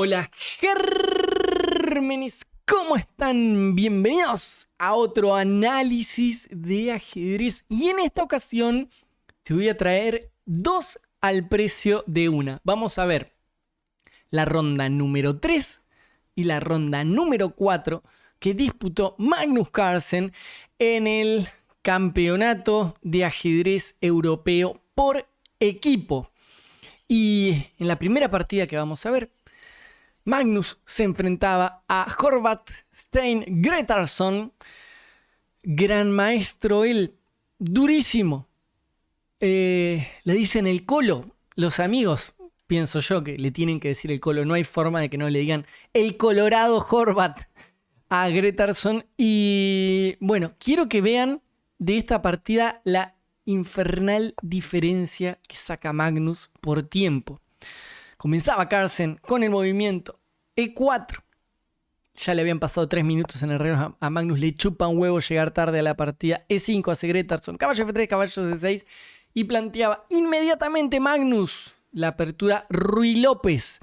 Hola gérmenes, ¿cómo están? Bienvenidos a otro análisis de ajedrez. Y en esta ocasión te voy a traer dos al precio de una. Vamos a ver la ronda número 3 y la ronda número 4 que disputó Magnus Carlsen en el campeonato de ajedrez europeo por equipo. Y en la primera partida que vamos a ver, Magnus se enfrentaba a Horvath Stein Gretarsson, gran maestro, él, durísimo. Le dicen el Colo, los amigos, pienso yo que le tienen que decir el Colo, no hay forma de que no le digan el Colorado Horvath a Gretarsson. Y bueno, quiero que vean de esta partida la infernal diferencia que saca Magnus por tiempo. Comenzaba Carlsen con el movimiento E4. Ya le habían pasado 3 minutos en el reloj. A Magnus le chupa un huevo llegar tarde a la partida. E5 hace Gretarsson. Caballo F3, caballo C6. Y planteaba inmediatamente Magnus la apertura Ruy López.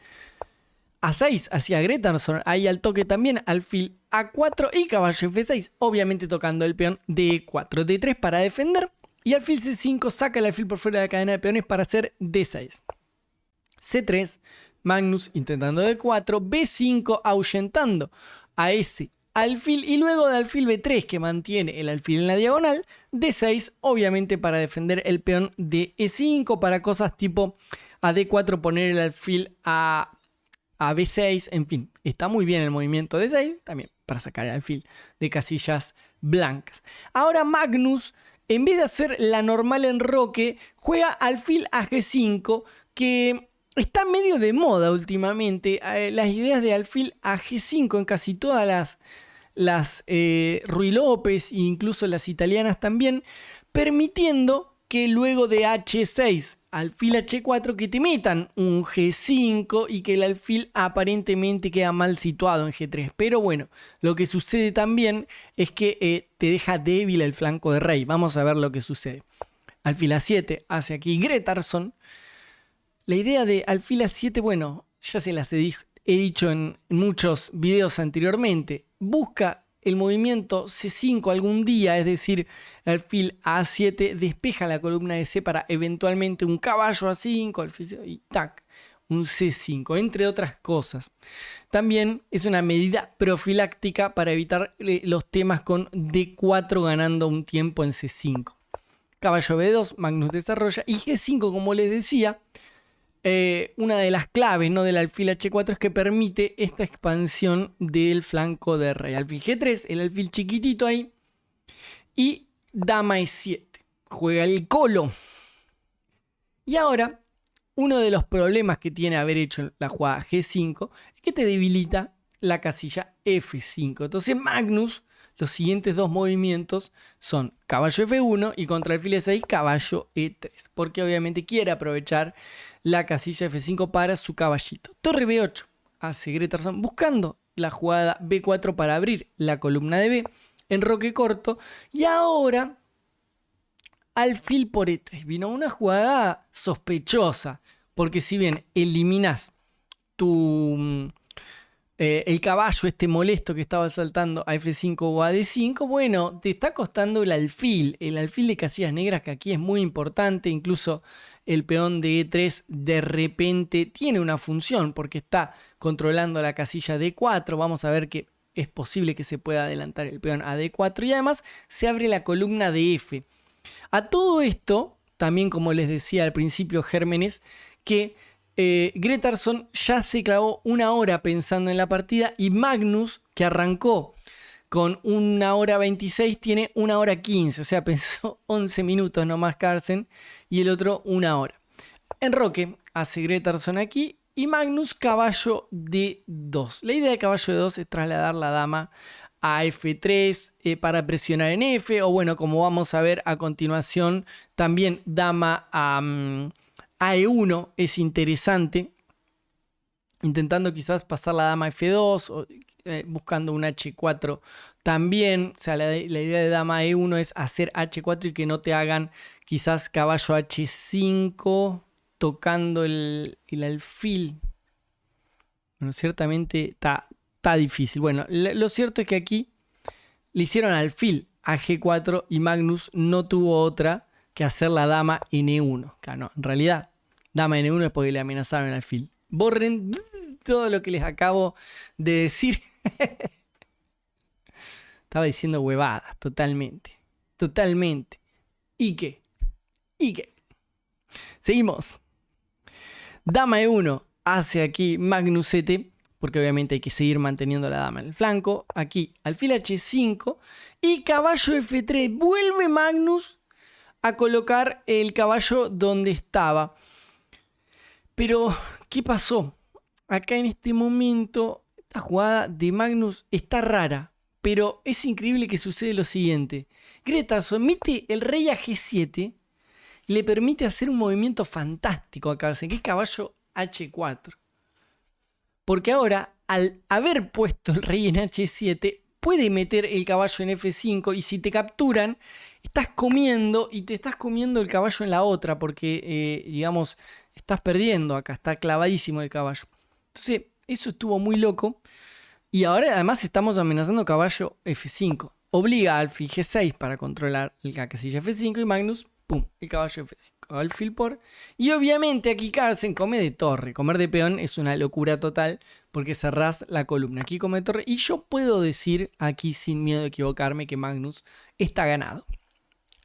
A6 hacia Gretarsson. Ahí al toque también. Alfil A4 y caballo F6. Obviamente tocando el peón de E4. D3 para defender. Y alfil C5 saca el alfil por fuera de la cadena de peones para hacer D6. C3, Magnus intentando D4, B5 ahuyentando a ese alfil y luego de alfil B3 que mantiene el alfil en la diagonal, D6 obviamente para defender el peón de E5 para cosas tipo a D4 poner el alfil a B6, en fin, está muy bien el movimiento D6 también para sacar el alfil de casillas blancas. Ahora Magnus, en vez de hacer la normal enroque, juega alfil a G5 que está medio de moda últimamente. Las ideas de alfil a G5 en casi todas las Ruy López e incluso las italianas también, permitiendo que luego de H6, alfil H4, que te metan un G5 y que el alfil aparentemente queda mal situado en G3. Pero bueno, lo que sucede también es que te deja débil el flanco de rey. Vamos a ver lo que sucede. Alfil A7 hace aquí Gretarsson. La idea de alfil A7, bueno, ya se las he dicho en muchos videos anteriormente. Busca el movimiento C5 algún día, es decir, alfil A7 despeja la columna de C para eventualmente un caballo A5, alfil y tac, un C5, entre otras cosas. También es una medida profiláctica para evitar los temas con D4 ganando un tiempo en C5. Caballo B2, Magnus desarrolla y G5, como les decía. Una de las claves, ¿no?, del alfil H4 es que permite esta expansión del flanco de rey. Alfil G3, el alfil chiquitito ahí. Y dama E7. Juega el Colo. Y ahora, uno de los problemas que tiene haber hecho la jugada G5 es que te debilita la casilla F5. Entonces Magnus, los siguientes dos movimientos son caballo F1 y contra alfil E6 caballo E3. Porque obviamente quiere aprovechar la casilla F5 para su caballito. Torre B8 hace Gretarsson buscando la jugada B4 para abrir la columna de B. Enroque corto. Y ahora alfil por E3. Vino una jugada sospechosa. Porque si bien eliminas el caballo este molesto que estaba saltando a F5 o a D5, bueno, te está costando el alfil de casillas negras, que aquí es muy importante. Incluso el peón de E3 de repente tiene una función porque está controlando la casilla D4. Vamos a ver que es posible que se pueda adelantar el peón a D4 y además se abre la columna de F. A todo esto, también como les decía al principio, gérmenes, que Gretarsson ya se clavó una hora pensando en la partida y Magnus, que arrancó con 1 hora 26, tiene 1 hora 15, o sea, pensó 11 minutos nomás Carlsen y el otro 1 hora. Enroque hace Gretarsson aquí y Magnus caballo D2. La idea de caballo D2 es trasladar la dama a F3 para presionar en F, o bueno, como vamos a ver a continuación, también dama a E1 es interesante, intentando quizás pasar la dama a F2 o buscando un H4 también. O sea, la idea de dama E1 es hacer H4 y que no te hagan quizás caballo H5 tocando el alfil. Bueno, ciertamente está difícil. Bueno, lo cierto es que aquí le hicieron alfil a G4 y Magnus no tuvo otra que hacer la dama N1. Claro, no, en realidad, dama N1 es porque le amenazaron el alfil. Borren todo lo que les acabo de decir. Estaba diciendo huevadas, totalmente. Totalmente. ¿Y qué? ¿Y qué? Seguimos. Dama E1 hace aquí Magnusete, porque obviamente hay que seguir manteniendo la dama en el flanco. Aquí alfil H5 y caballo F3. Vuelve Magnus a colocar el caballo donde estaba. Pero, ¿qué pasó? Acá en este momento, esta jugada de Magnus está rara. Pero es increíble que sucede lo siguiente. Greta somete el rey a G7. Le permite hacer un movimiento fantástico a Carlsen, que es caballo H4. Porque ahora, al haber puesto el rey en H7, puede meter el caballo en F5 y si te capturan, estás comiendo y te estás comiendo el caballo en la otra porque, digamos, estás perdiendo acá, está clavadísimo el caballo. Entonces, eso estuvo muy loco. Y ahora además estamos amenazando caballo F5. Obliga a alfil G6 para controlar la casilla F5 y Magnus, pum, el caballo F5. Alfil por... Y obviamente aquí Carlsen come de torre. Comer de peón es una locura total porque cerrás la columna. Aquí come de torre. Y yo puedo decir aquí sin miedo de equivocarme que Magnus está ganado.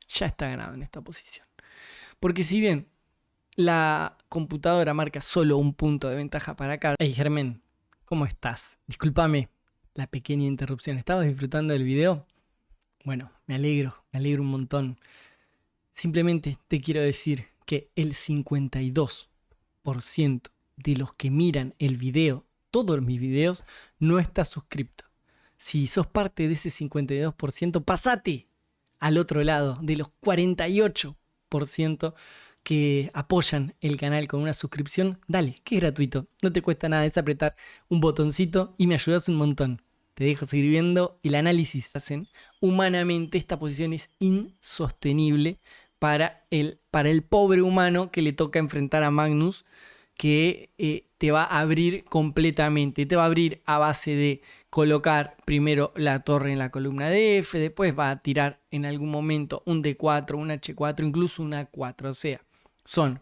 Ya está ganado en esta posición. Porque si bien la computadora marca solo un punto de ventaja para Carlsen. Hey Germán, ¿cómo estás? Discúlpame la pequeña interrupción. ¿Estabas disfrutando del video? Bueno, me alegro un montón. Simplemente te quiero decir que el 52% de los que miran el video, todos mis videos, no está suscripto. Si sos parte de ese 52%, pasate al otro lado de los 48% que apoyan el canal con una suscripción. Dale, que es gratuito, no te cuesta nada, es apretar un botoncito y me ayudas un montón. Te dejo seguir viendo el análisis. Humanamente esta posición es insostenible para el pobre humano que le toca enfrentar a Magnus, que te va a abrir completamente. Te va a abrir a base de colocar primero la torre en la columna de F, después va a tirar en algún momento un D4, un H4, incluso un A4. O sea, son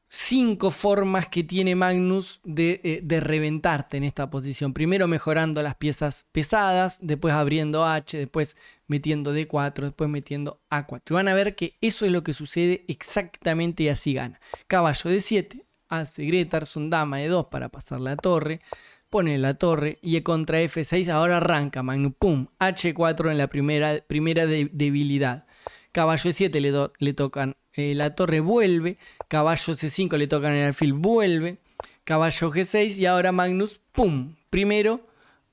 5 formas que tiene Magnus de reventarte en esta posición. Primero mejorando las piezas pesadas, después abriendo H, después metiendo D4, después metiendo A4. Y van a ver que eso es lo que sucede exactamente y así gana. Caballo D7, hace Gretarsson, dama E2 para pasar la torre, pone la torre y contra F6 ahora arranca Magnus, pum, H4 en la primera debilidad. Caballo E7 le tocan la torre, vuelve. Caballo C5 le tocan el alfil, vuelve. Caballo G6 y ahora Magnus, pum, primero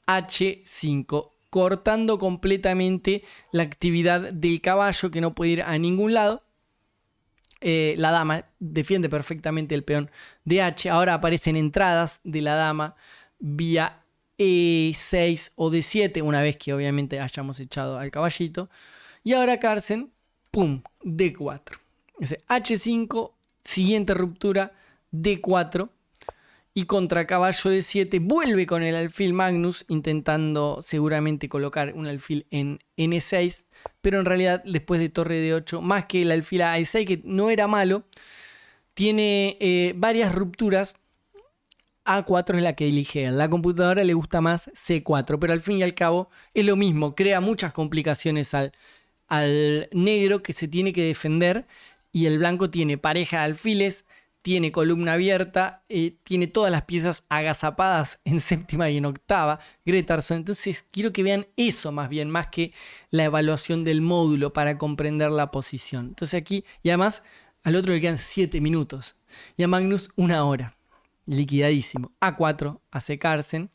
H5, cortando completamente la actividad del caballo que no puede ir a ningún lado. La dama defiende perfectamente el peón de H. Ahora aparecen entradas de la dama vía E6 o D7, una vez que obviamente hayamos echado al caballito. Y ahora Carlsen, pum, D4. H5, siguiente ruptura, D4. Y contra caballo D7 vuelve con el alfil Magnus, intentando seguramente colocar un alfil en N6. Pero en realidad, después de torre D8, más que el alfil a E6, que no era malo, tiene varias rupturas. A4 es la que elige. A la computadora le gusta más C4, pero al fin y al cabo es lo mismo. Crea muchas complicaciones al negro que se tiene que defender, y el blanco tiene pareja de alfiles, tiene columna abierta, tiene todas las piezas agazapadas en séptima y en octava, Gretarsson. Entonces quiero que vean eso más bien, más que la evaluación del módulo para comprender la posición. Entonces aquí, y además al otro le quedan 7 minutos y a Magnus 1 hora. Liquidadísimo. A4 hace Carlsen.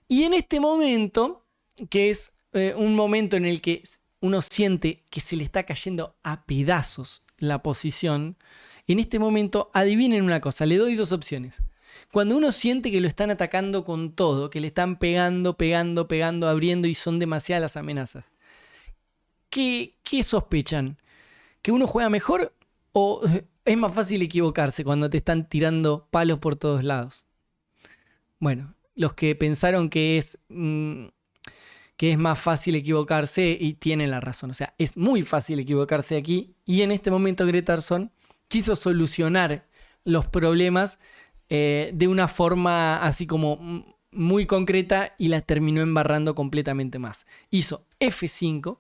Y en este momento, que es un momento en el que uno siente que se le está cayendo a pedazos la posición, en este momento adivinen una cosa, le doy 2 opciones. Cuando uno siente que lo están atacando con todo, que le están pegando, abriendo y son demasiadas las amenazas, ¿qué sospechan? ¿Que uno juega mejor o es más fácil equivocarse cuando te están tirando palos por todos lados? Bueno, los que pensaron que es más fácil equivocarse y tienen la razón. O sea, es muy fácil equivocarse aquí y en este momento Gretarson quiso solucionar los problemas de una forma así como muy concreta y la terminó embarrando completamente más. Hizo F5,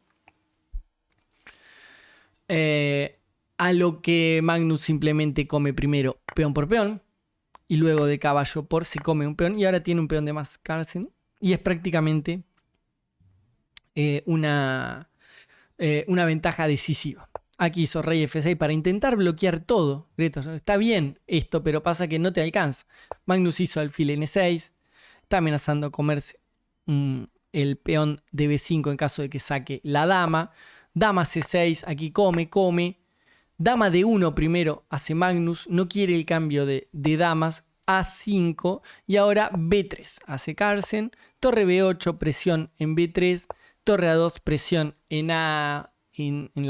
a lo que Magnus simplemente come primero peón por peón y luego de caballo por se come un peón y ahora tiene un peón de más Carlsen y es prácticamente una ventaja decisiva. Aquí hizo rey F6 para intentar bloquear todo. Gretarson, está bien esto, pero pasa que no te alcanza. Magnus hizo alfil N6. Está amenazando comerse el peón de B5 en caso de que saque la dama. Dama C6, aquí come. Dama D1 primero hace Magnus. No quiere el cambio de damas. A5 y ahora B3 hace Carlsen. Torre B8, presión en B3. Torre A2, presión en la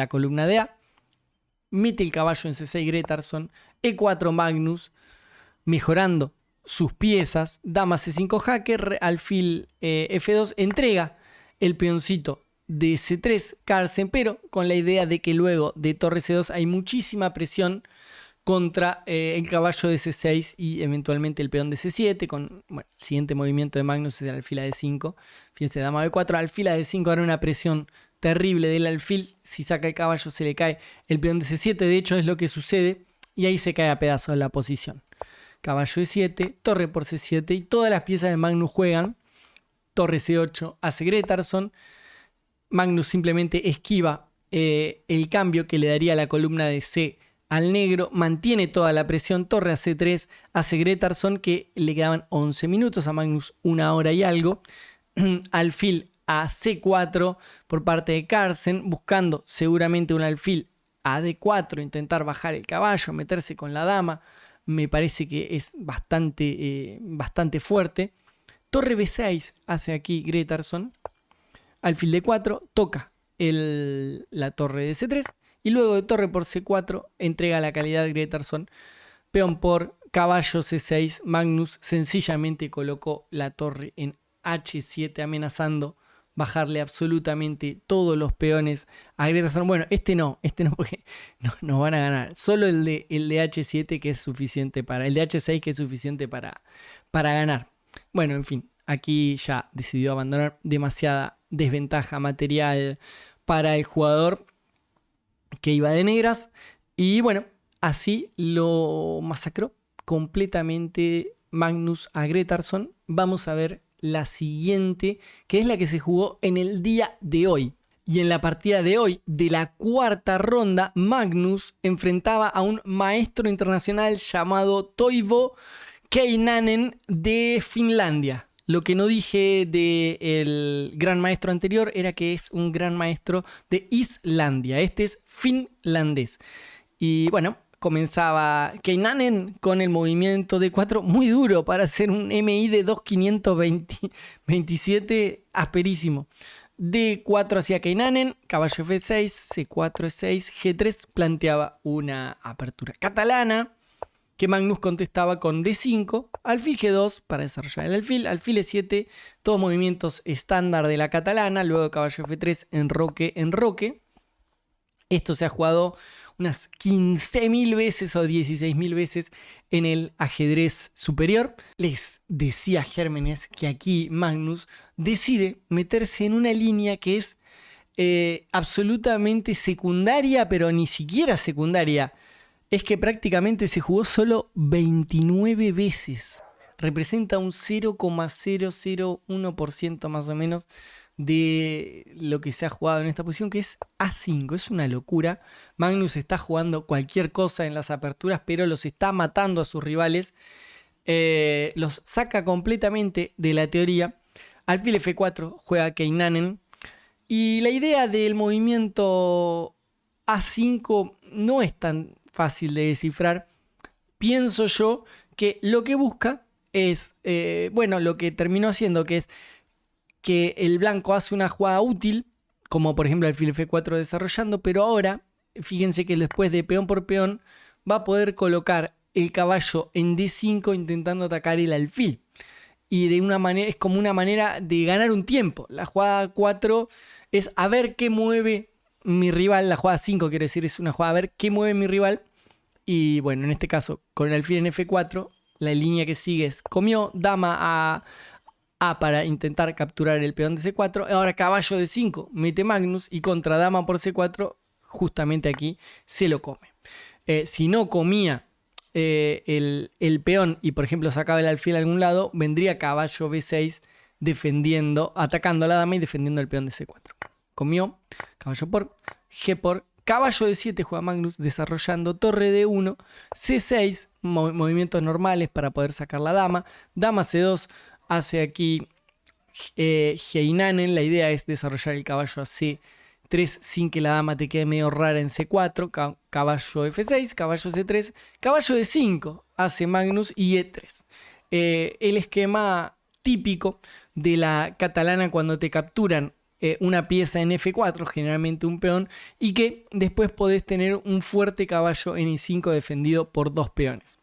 columna de A. Mete el caballo en C6 Gretarson. E4 Magnus, mejorando sus piezas. Dama C5 jaque, alfil F2, entrega el peoncito de C3 Carlsen, pero con la idea de que luego de torre C2 hay muchísima presión contra el caballo de C6 y eventualmente el peón de C7 con, bueno, el siguiente movimiento de Magnus es el alfil a D5. Fíjense, dama B4, alfil a D5, ahora una presión terrible del alfil. Si saca el caballo se le cae el peón de C7, de hecho es lo que sucede y ahí se cae a pedazos la posición. Caballo E7, torre por C7 y todas las piezas de Magnus juegan. Torre C8 hace Gretarson. Magnus simplemente esquiva el cambio que le daría la columna de C al negro, mantiene toda la presión. Torre a C3 hace Gretarson, que le quedaban 11 minutos, a Magnus 1 hora y algo. Alfil a C4 por parte de Carlsen, buscando seguramente un alfil a D4, intentar bajar el caballo, meterse con la dama. Me parece que es bastante fuerte. Torre B6 hace aquí Gretarson. Alfil D4, toca la torre de C3. Y luego de torre por C4 entrega la calidad de Gretarson. Peón por caballo C6. Magnus sencillamente colocó la torre en H7 amenazando bajarle absolutamente todos los peones a Gretarson. Bueno, este no porque no van a ganar. Solo el de H7 que es suficiente el de H6 que es suficiente para ganar. Bueno, en fin, aquí ya decidió abandonar. Demasiada desventaja material para el jugador que iba de negras y bueno, así lo masacró completamente Magnus a Gretarson. Vamos a ver la siguiente, que es la que se jugó en el día de hoy. Y en la partida de hoy, de la cuarta ronda, Magnus enfrentaba a un maestro internacional llamado Toivo Keinanen de Finlandia. Lo que no dije del gran maestro anterior era que es un gran maestro de Islandia. Este es finlandés. Y bueno, comenzaba Keinanen con el movimiento D4 muy duro para hacer un MI de 2.527 asperísimo. D4 hacia Keinanen, caballo F6, C4 E6, G3 planteaba una apertura catalana que Magnus contestaba con D5, alfil G2 para desarrollar el alfil E7, todos movimientos estándar de la catalana, luego caballo F3, enroque. Esto se ha jugado unas 15.000 veces o 16.000 veces en el ajedrez superior. Les decía Gémenes que aquí Magnus decide meterse en una línea que es absolutamente secundaria, pero ni siquiera secundaria. Es que prácticamente se jugó solo 29 veces. Representa un 0,001% más o menos de lo que se ha jugado en esta posición, que es A5. Es una locura. Magnus está jugando cualquier cosa en las aperturas, pero los está matando a sus rivales. Los saca completamente de la teoría. Alfil F4 juega Keinanen. Y la idea del movimiento A5 no es tan fácil de descifrar. Pienso yo que lo que busca es, lo que terminó haciendo, que es que el blanco hace una jugada útil, como por ejemplo alfil F4 desarrollando, pero ahora, fíjense que después de peón por peón, va a poder colocar el caballo en D5 intentando atacar el alfil. y de una manera, es como una manera de ganar un tiempo. La jugada 4 es a ver qué mueve mi rival. La jugada 5, quiero decir, es una jugada a ver qué mueve mi rival. Y bueno, en este caso, con el alfil en F4, la línea que sigue es comió, dama a para intentar capturar el peón de C4. Ahora caballo de 5, mete Magnus y contra dama por C4, justamente aquí se lo come. Si no comía el peón y por ejemplo sacaba el alfil a algún lado, vendría caballo B6 defendiendo, atacando a la dama y defendiendo el peón de C4. Comió, caballo por, G por, caballo de 7 juega Magnus desarrollando torre de 1, C6, movimientos normales para poder sacar la dama, dama C2 hace aquí Heinanen. La idea es desarrollar el caballo a C3 sin que la dama te quede medio rara en C4, caballo F6, caballo C3, caballo de 5 hace Magnus y E3. El esquema típico de la catalana cuando te capturan una pieza en F4, generalmente un peón, y que después podés tener un fuerte caballo en E5 defendido por 2 peones.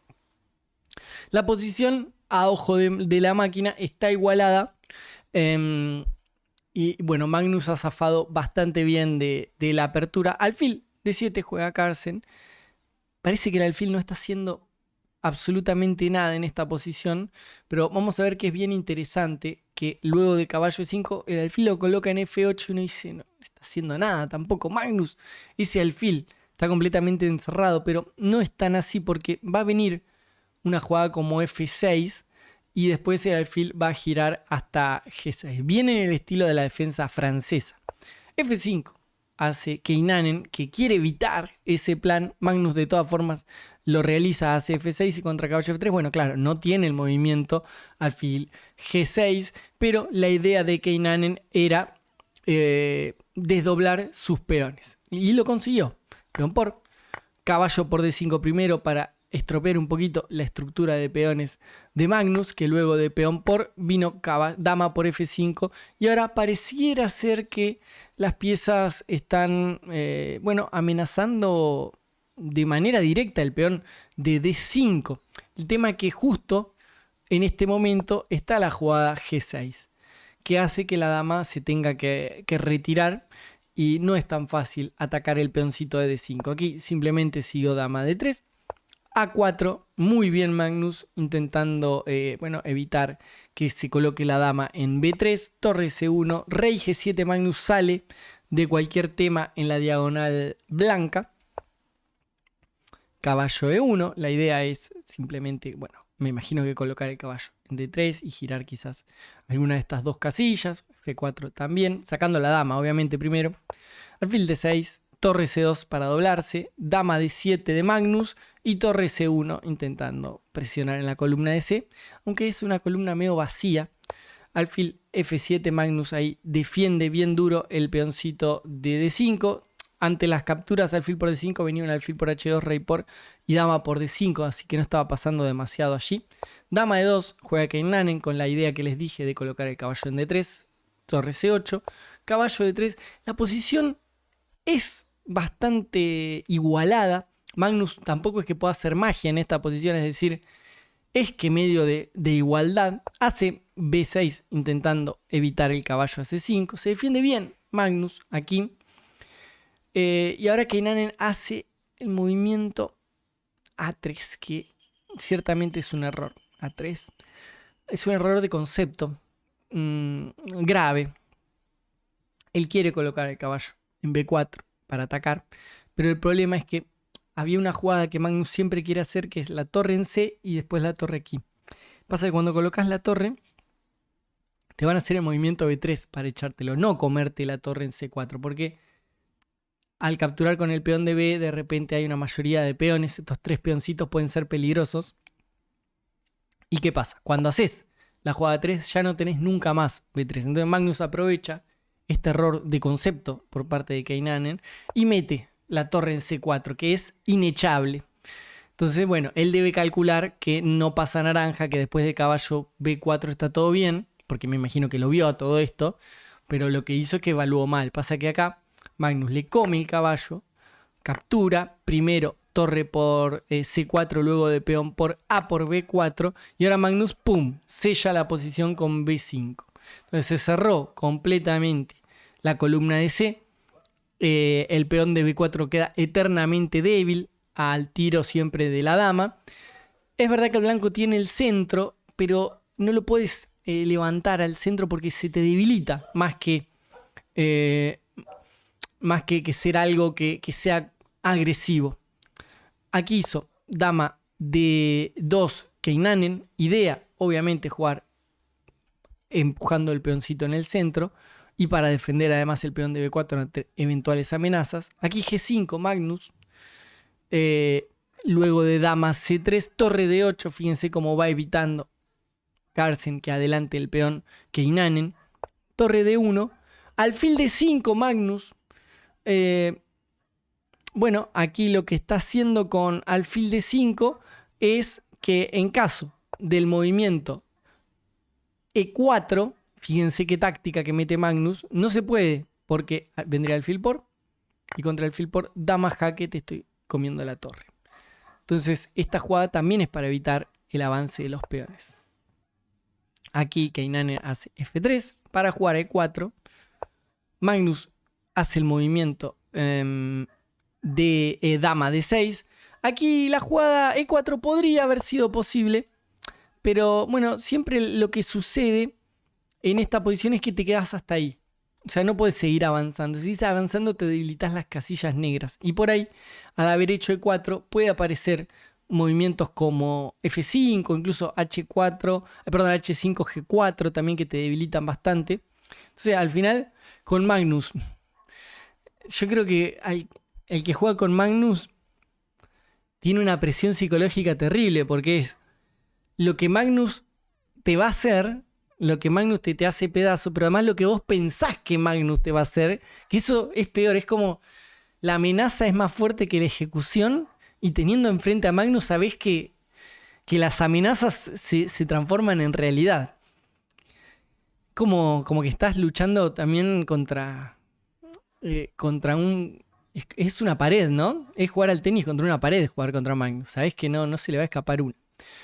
La posición a ojo de la máquina está igualada. Y bueno, Magnus ha zafado bastante bien de la apertura. Alfil de 7 juega Carlsen. Parece que el alfil no está haciendo absolutamente nada en esta posición, pero vamos a ver que es bien interesante que luego de caballo de 5 el alfil lo coloca en F8 y uno dice, no está haciendo nada tampoco Magnus. Ese alfil está completamente encerrado, pero no es tan así porque va a venir una jugada como F6 y después el alfil va a girar hasta G6. Viene en el estilo de la defensa francesa. F5 hace Heinanen, que quiere evitar ese plan. Magnus de todas formas lo realiza, hace F6 y contra caballo F3. Bueno, claro, no tiene el movimiento alfil G6, pero la idea de Heinanen era desdoblar sus peones. Y lo consiguió. Peón por, caballo por D5 primero para estropear un poquito la estructura de peones de Magnus, que luego de peón por vino dama por F5 y ahora pareciera ser que las piezas están amenazando de manera directa el peón de D5. El tema es que justo en este momento está la jugada G6, que hace que la dama se tenga que retirar y no es tan fácil atacar el peoncito de D5. Aquí simplemente siguió dama D3. A4, muy bien Magnus, intentando evitar que se coloque la dama en B3, torre C1, rey G7, Magnus sale de cualquier tema en la diagonal blanca, caballo E1, la idea es simplemente, me imagino que colocar el caballo en D3 y girar quizás alguna de estas dos casillas, F4 también, sacando la dama obviamente primero, alfil D6, torre C2 para doblarse, dama D7 de Magnus y torre C1 intentando presionar en la columna de C, aunque es una columna medio vacía. Alfil F7 Magnus ahí defiende bien duro el peoncito de D5. Ante las capturas alfil por D5 venía un alfil por H2, rey por y dama por D5, así que no estaba pasando demasiado allí. Dama D2 juega Heinanen con la idea que les dije de colocar el caballo en D3, torre C8, caballo D3. La posición es bastante igualada. Magnus tampoco es que pueda hacer magia en esta posición, es decir, es que medio de igualdad. Hace B6 intentando evitar el caballo a C5. Se defiende bien Magnus aquí. Y ahora que Heinanen hace el movimiento A3, que ciertamente es un error. A3 es un error de concepto grave. Él quiere colocar el caballo en B4 para atacar, pero el problema es que había una jugada que Magnus siempre quiere hacer, que es la torre en C y después la torre aquí. Pasa que cuando colocas la torre, te van a hacer el movimiento B3 para echártelo, no comerte la torre en C4, porque al capturar con el peón de B, de repente hay una mayoría de peones, estos 3 peoncitos pueden ser peligrosos. ¿Y qué pasa? Cuando haces la jugada 3, ya no tenés nunca más B3. Entonces Magnus aprovecha este error de concepto por parte de Heinanen y mete la torre en C4, que es inechable. Entonces, él debe calcular que no pasa naranja, que después de caballo B4 está todo bien, porque me imagino que lo vio a todo esto, pero lo que hizo es que evaluó mal. Pasa que acá Magnus le come el caballo, captura, primero torre por C4, luego de peón por A por B4. Y ahora Magnus, ¡pum!, sella la posición con B5. Entonces se cerró completamente la columna de C. El peón de B4 queda eternamente débil al tiro siempre de la dama. Es verdad que el blanco tiene el centro, pero no lo puedes levantar al centro porque se te debilita más que ser algo que sea agresivo. Aquí hizo dama de 2 Keinanen. Idea, obviamente, jugar empujando el peoncito en el centro y para defender además el peón de B4 ante eventuales amenazas. Aquí G5 Magnus. Luego de dama C3, torre de 8. Fíjense cómo va evitando Carlsen que adelante el peón Keinanen. Torre de 1. Alfil de 5 Magnus. Bueno, aquí lo que está haciendo con alfil de 5 es que en caso del movimiento E4, fíjense qué táctica que mete Magnus, no se puede porque vendría alfil por, y contra alfil por dama jaque te estoy comiendo la torre. Entonces esta jugada también es para evitar el avance de los peones. Aquí Keinanen hace F3 para jugar E4. Magnus hace el movimiento de dama de 6. Aquí la jugada E4 podría haber sido posible, pero bueno, siempre lo que sucede en esta posición es que te quedas hasta ahí. O sea, no puedes seguir avanzando. Si sigues avanzando te debilitas las casillas negras. Y por ahí, al haber hecho E4, puede aparecer movimientos como F5, incluso H4, perdón, H5, G4 también, que te debilitan bastante. Entonces, al final, con Magnus, yo creo que el que juega con Magnus tiene una presión psicológica terrible, porque es lo que Magnus te va a hacer, lo que Magnus te hace pedazo, pero además lo que vos pensás que Magnus te va a hacer, que eso es peor, es como la amenaza es más fuerte que la ejecución, y teniendo enfrente a Magnus sabés que las amenazas se transforman en realidad. Como que estás luchando también contra un... Es una pared, ¿no? Es jugar al tenis contra una pared, jugar contra Magnus. Sabés que no se le va a escapar una.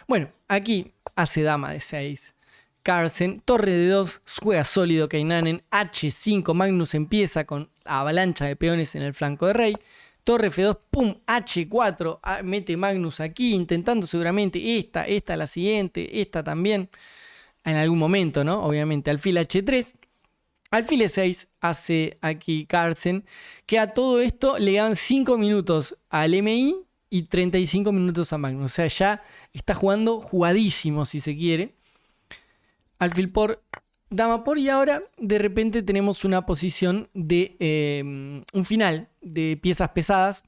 Bueno, aquí hace dama de 6. Carlsen, torre de 2, juega sólido Keinanen, H5, Magnus empieza con avalancha de peones en el flanco de rey, torre F2, pum, H4, mete Magnus aquí, intentando seguramente esta la siguiente, esta también, en algún momento, ¿no? Obviamente, alfil H3, alfil E6, hace aquí Carlsen, que a todo esto le dan 5 minutos al MI y 35 minutos a Magnus, o sea, ya está jugando jugadísimo si se quiere. Alfil por, dama por, y ahora de repente tenemos una posición de un final de piezas pesadas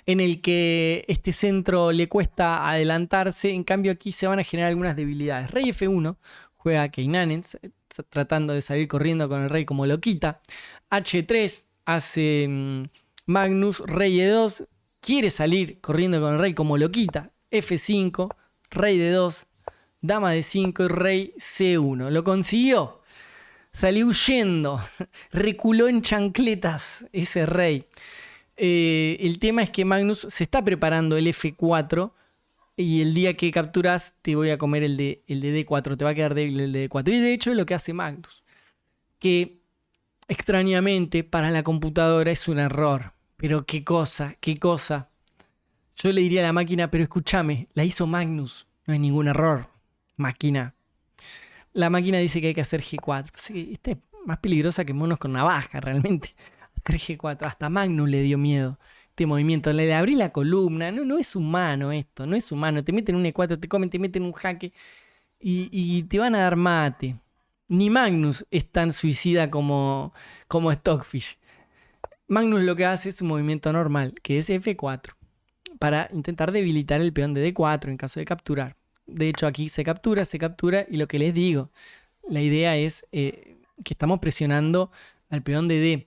en el que este centro le cuesta adelantarse. En cambio aquí se van a generar algunas debilidades. Rey F1, juega Keinanen tratando de salir corriendo con el rey como loquita. H3 hace Magnus, rey E2, quiere salir corriendo con el rey como loquita. F5, rey de 2, dama de 5 y rey C1. Lo consiguió. Salió huyendo. Reculó en chancletas ese rey. El tema es que Magnus se está preparando el F4 y el día que capturas te voy a comer el de D4. Te va a quedar débil el de D4. Y de hecho es lo que hace Magnus. Que extrañamente para la computadora es un error. Pero qué cosa. Yo le diría a la máquina, pero escúchame, la hizo Magnus. No hay ningún error. Máquina. La máquina dice que hay que hacer G4. Esta es más peligrosa que monos con navaja, realmente. Hacer G4. Hasta Magnus le dio miedo este movimiento. Le abrí la columna. No es humano esto. No es humano. Te meten un E4, te comen, te meten un jaque y te van a dar mate. Ni Magnus es tan suicida como Stockfish. Magnus lo que hace es un movimiento normal, que es F4, para intentar debilitar el peón de D4 en caso de capturar. De hecho, aquí se captura y lo que les digo, la idea es que estamos presionando al peón de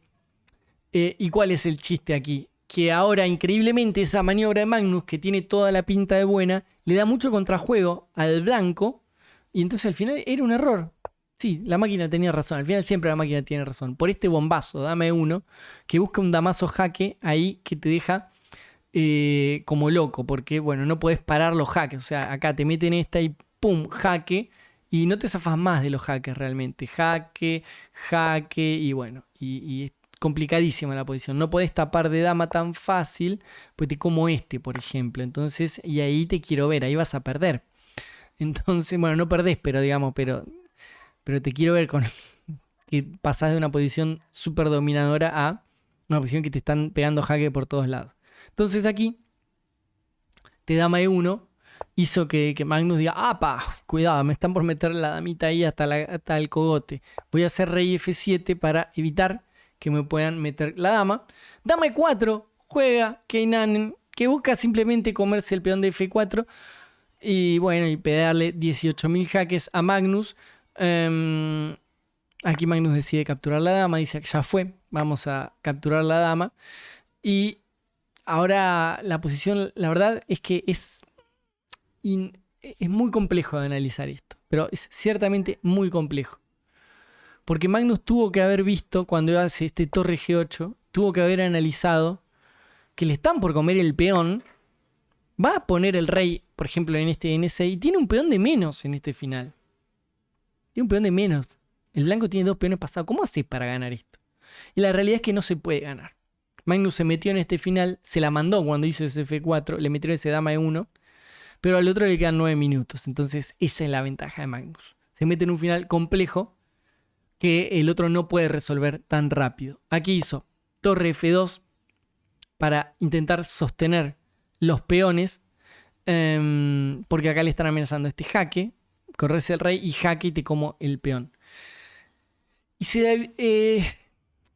D. ¿Y cuál es el chiste aquí? Que ahora, increíblemente, esa maniobra de Magnus, que tiene toda la pinta de buena, le da mucho contrajuego al blanco, y entonces al final era un error. Sí, la máquina tenía razón, al final siempre la máquina tiene razón. Por este bombazo, dame uno, que busca un damazo jaque ahí que te deja como loco, porque bueno, no podés parar los jaques. O sea, acá te meten esta y ¡pum! Jaque. Y no te zafas más de los jaques realmente. Jaque, jaque y bueno. Y es complicadísima la posición. No podés tapar de dama tan fácil. Pues te como este, por ejemplo. Entonces, y ahí te quiero ver. Ahí vas a perder. Entonces, bueno, no perdés, pero digamos, pero te quiero ver con que pasás de una posición súper dominadora a una posición que te están pegando jaque por todos lados. Entonces aquí, te dama E1 hizo que Magnus diga, ¡apa! Cuidado, me están por meter la damita ahí hasta el cogote. Voy a hacer rey F7 para evitar que me puedan meter la dama. Dama E4, juega Keinanen, que busca simplemente comerse el peón de F4 y bueno, y pegarle 18.000 jaques a Magnus. Aquí Magnus decide capturar la dama, dice que ya fue, vamos a capturar la dama. Y ahora la posición, la verdad es que es muy complejo de analizar esto, pero es ciertamente muy complejo. Porque Magnus tuvo que haber visto, cuando hace este torre G8, tuvo que haber analizado que le están por comer el peón. Va a poner el rey, por ejemplo, en este N6, y tiene un peón de menos en este final. Tiene un peón de menos. El blanco tiene 2 peones pasados. ¿Cómo haces para ganar esto? Y la realidad es que no se puede ganar. Magnus se metió en este final, se la mandó cuando hizo ese F4, le metió ese dama E1, pero al otro le quedan 9 minutos. Entonces esa es la ventaja de Magnus. Se mete en un final complejo que el otro no puede resolver tan rápido. Aquí hizo torre F2 para intentar sostener los peones, porque acá le están amenazando este jaque, corres el rey y jaque y te como el peón. Y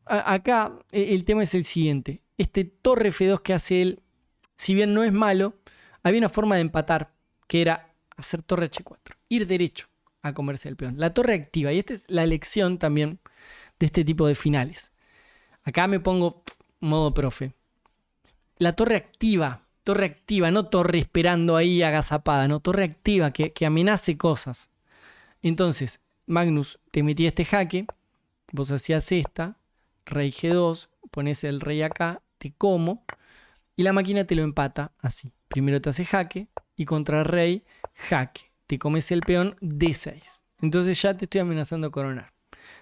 acá el tema es el siguiente. Este torre F2 que hace él, si bien no es malo, había una forma de empatar, que era hacer torre H4, ir derecho a comerse el peón. La torre activa, y esta es la lección también de este tipo de finales. Acá me pongo modo profe. La torre activa, no torre esperando ahí agazapada, no, torre activa que amenace cosas. Entonces, Magnus te metía este jaque, vos hacías esta, rey G2, pones el rey acá, te como, y la máquina te lo empata así. Primero te hace jaque y contra rey, jaque. Te comes el peón D6. Entonces ya te estoy amenazando coronar.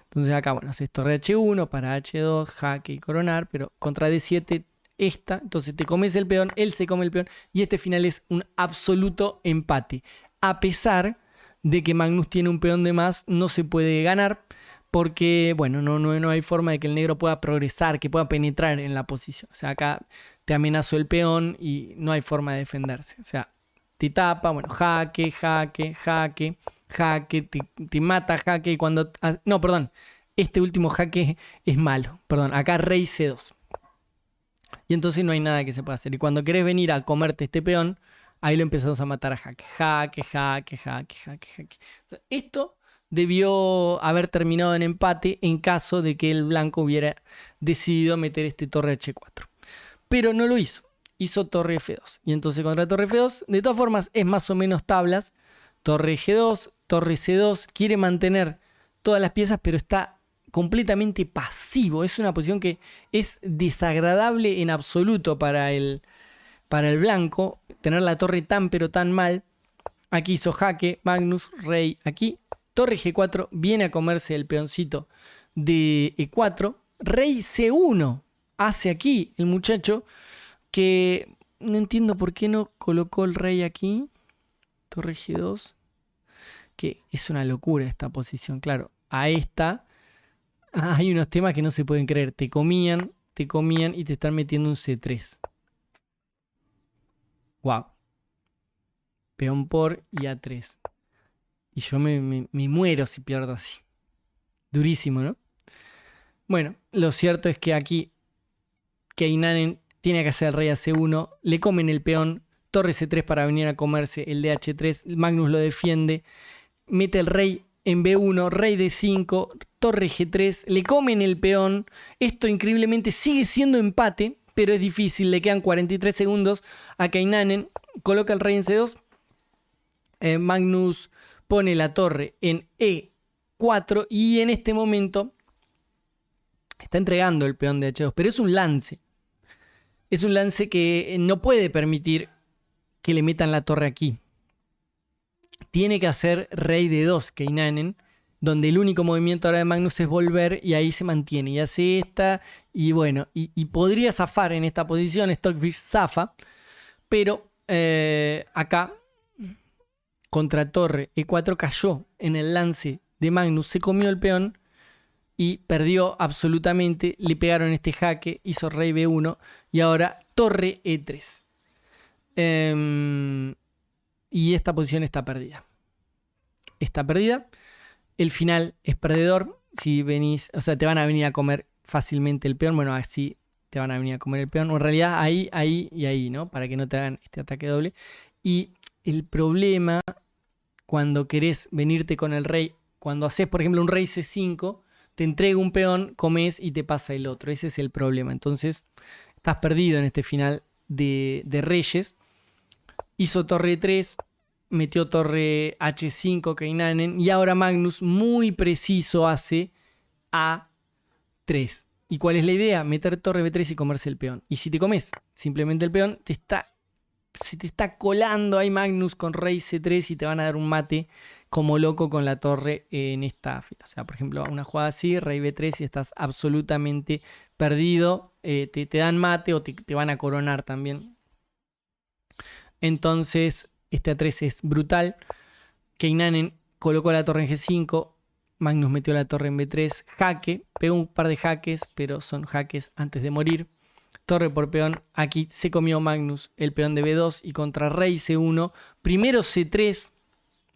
Entonces acá, bueno, haces torre H1 para H2, jaque y coronar, pero contra D7 esta, entonces te comes el peón, él se come el peón y este final es un absoluto empate. A pesar de que Magnus tiene un peón de más, no se puede ganar porque, bueno, no hay forma de que el negro pueda progresar, que pueda penetrar en la posición. O sea, acá te amenazó el peón y no hay forma de defenderse. O sea, te tapa, bueno, jaque, jaque, jaque, jaque, te mata jaque y cuando... No, perdón, este último jaque es malo. Perdón, acá rey C2. Y entonces no hay nada que se pueda hacer. Y cuando querés venir a comerte este peón, ahí lo empezás a matar a jaque. Jaque, jaque, jaque, jaque, jaque. O sea, esto debió haber terminado en empate en caso de que el blanco hubiera decidido meter este torre H4. Pero no lo hizo. Hizo torre F2. Y entonces contra torre F2, de todas formas, es más o menos tablas. Torre G2, torre C2. Quiere mantener todas las piezas, pero está completamente pasivo. Es una posición que es desagradable en absoluto para el blanco. Tener la torre tan pero tan mal. Aquí hizo jaque, Magnus, rey aquí. Torre G4 viene a comerse el peoncito de E4. Rey C1 hace aquí el muchacho, que no entiendo por qué no colocó el rey aquí. Torre G2. Que es una locura esta posición. Claro, a esta hay unos temas que no se pueden creer. Te comían y te están metiendo un C3. Wow. Peón por y A3. Y yo me muero si pierdo así. Durísimo, ¿no? Bueno, lo cierto es que aquí Keinanen tiene que hacer el rey a C1. Le comen el peón. Torre C3 para venir a comerse el de H3. Magnus lo defiende. Mete el rey en B1. Rey D5. Torre G3. Le comen el peón. Esto increíblemente sigue siendo empate, pero es difícil. Le quedan 43 segundos a Keinanen. Coloca el rey en C2. Magnus pone la torre en E4 y en este momento está entregando el peón de H2, pero es un lance. es un lance que no puede permitir que le metan la torre aquí. Tiene que hacer rey de 2 Keinanen, donde el único movimiento ahora de Magnus es volver y ahí se mantiene. Y hace esta, y bueno, y podría zafar en esta posición. Stockfish zafa, pero acá contra torre E4 cayó en el lance de Magnus, se comió el peón y perdió absolutamente. Le pegaron este jaque, hizo rey B1 y ahora torre E3. Y esta posición está perdida. Está perdida. El final es perdedor. Si venís, o sea, te van a venir a comer fácilmente el peón. Bueno, así te van a venir a comer el peón. O en realidad ahí, ahí y ahí, ¿no? Para que no te hagan este ataque doble. Y el problema cuando querés venirte con el rey, cuando haces, por ejemplo, un rey C5, te entrega un peón, comes y te pasa el otro. Ese es el problema. Entonces, estás perdido en este final de reyes. Hizo torre 3, metió torre H5 Keinanen y ahora Magnus muy preciso hace A3. ¿Y cuál es la idea? Meter torre B3 y comerse el peón. Y si te comes simplemente el peón, se te está colando ahí Magnus con rey C3 y te van a dar un mate como loco con la torre en esta fila. O sea, por ejemplo, una jugada así, rey B3 y estás absolutamente perdido. Te dan mate o te van a coronar también. Entonces, este A3 es brutal. Keinanen colocó la torre en G5. Magnus metió la torre en B3. Jaque. Pegó un par de jaques, pero son jaques antes de morir. Torre por peón. Aquí se comió Magnus el peón de B2 y contra rey C1. Primero C3.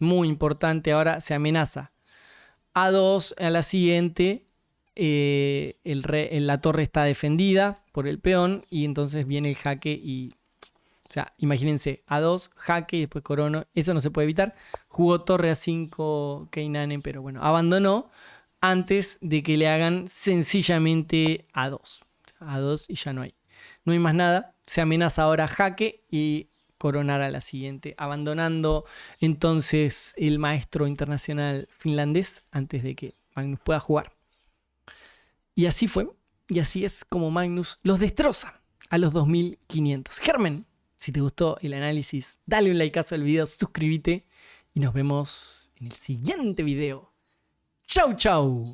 Muy importante. Ahora se amenaza. A2 a la siguiente. La torre está defendida por el peón. Y entonces viene el jaque y... O sea, imagínense, A2, jaque y después corono. Eso no se puede evitar. Jugó torre A5 Keinanen, pero bueno, abandonó antes de que le hagan sencillamente A2. O sea, A2 y ya no hay. No hay más nada. Se amenaza ahora jaque y coronar a la siguiente. Abandonando entonces el maestro internacional finlandés antes de que Magnus pueda jugar. Y así fue. Y así es como Magnus los destroza a los 2500. Germen. Si te gustó el análisis, dale un likeazo al video, suscríbete y nos vemos en el siguiente video. ¡Chau, chau!